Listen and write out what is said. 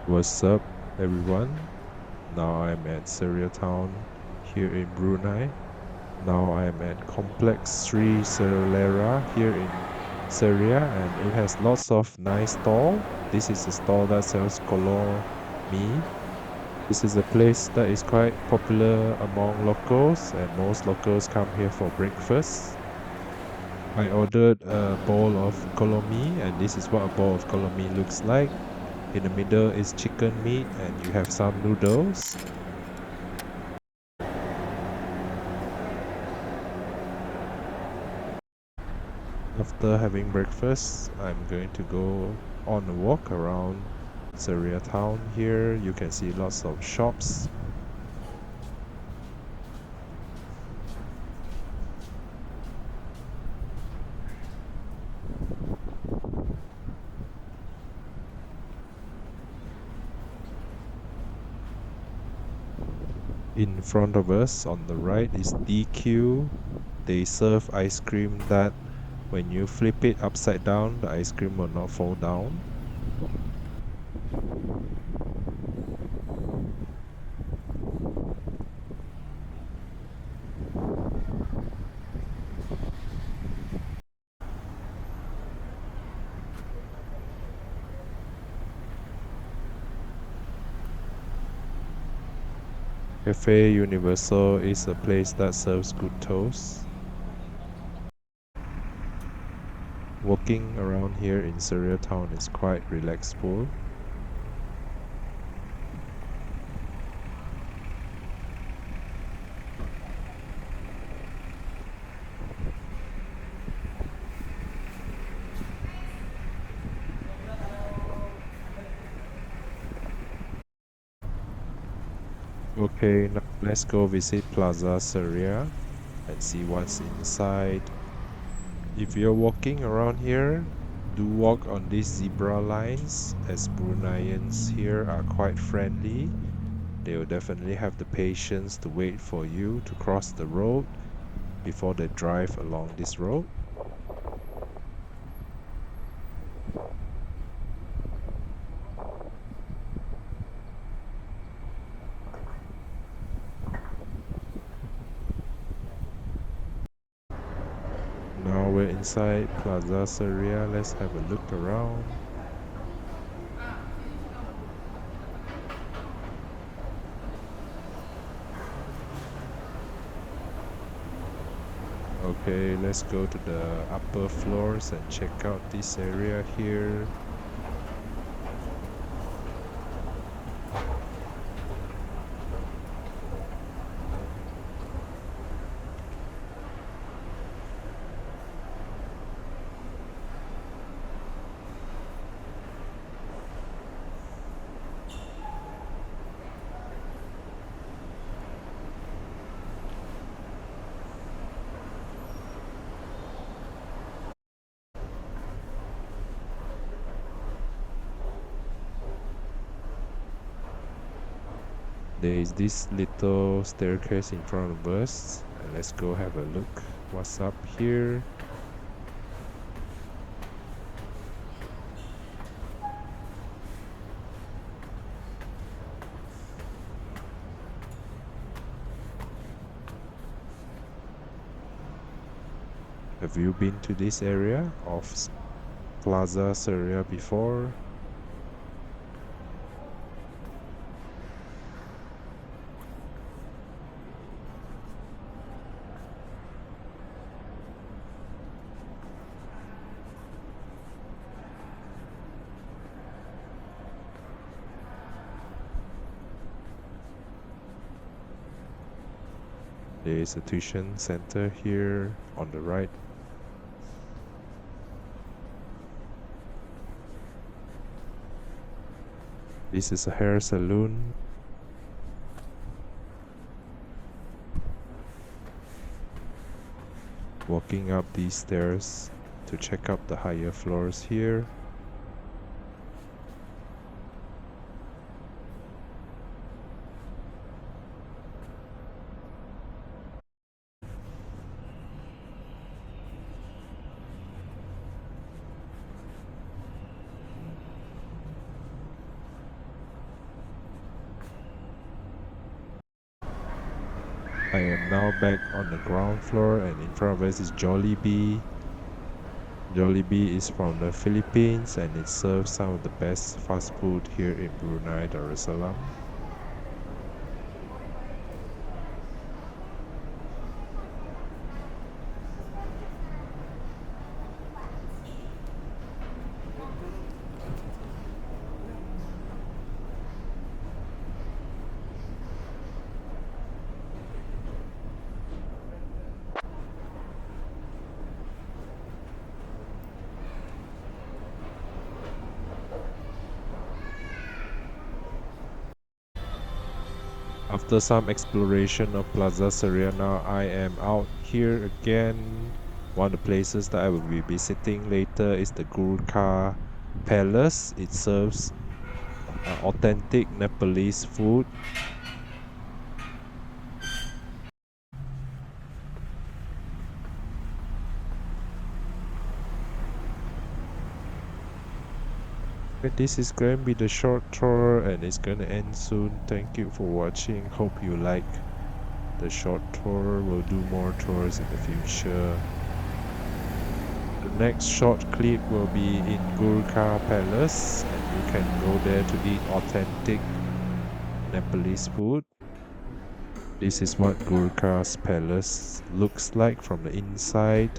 What's up, everyone? Now I'm at Seria town here in Brunei. Now I'm at Complex Sri Seria here in Seria, and it has lots of nice stall. This is a stall that sells kolor mee. This is a place that is quite popular among locals, and most locals come here for breakfast. I ordered a bowl of kolor mee, and this is what a bowl of kolor mee looks like. In the middle is chicken meat, and you have some noodles. After having breakfast, I'm going to go on a walk around Seria town here. You can see lots of shops. In front of us on the right is DQ. They serve ice cream that when you flip it upside down, the ice cream will not fall down. Cafe Universal is a place that serves good toast. Walking around here in Seria town is quite relaxful. Okay, now let's go visit Plaza Seria and see what's inside. If you're walking around here, do walk on these zebra lines, as Bruneians here are quite friendly. They will definitely have the patience to wait for you to cross the road before they drive along this road. Now we're inside Plaza Seria. Let's have a look around. Okay, let's go to the upper floors and check out this area here. There is this little staircase in front of us, and let's go have a look what's up here. Have you been to this area of Plaza Seria before? There is a tuition center here on the right. This is a hair salon. Walking up these stairs to check out the higher floors here. I am now back on the ground floor, and in front of us is Jollibee. Jollibee is from the Philippines, and it serves some of the best fast food here in Brunei Darussalam. After some exploration of Plaza Seria, now I am out here again. One of the places that I will be visiting later is the Gurkha Palace. It serves authentic Nepalese food. But this is going to be the short tour, and it's going to end soon. Thank you for watching. Hope you like the short tour. We'll do more tours in the future. The next short clip will be in Gurkha Palace, and you can go there to eat authentic Nepalese food. This is what Gurkha's palace looks like from the inside.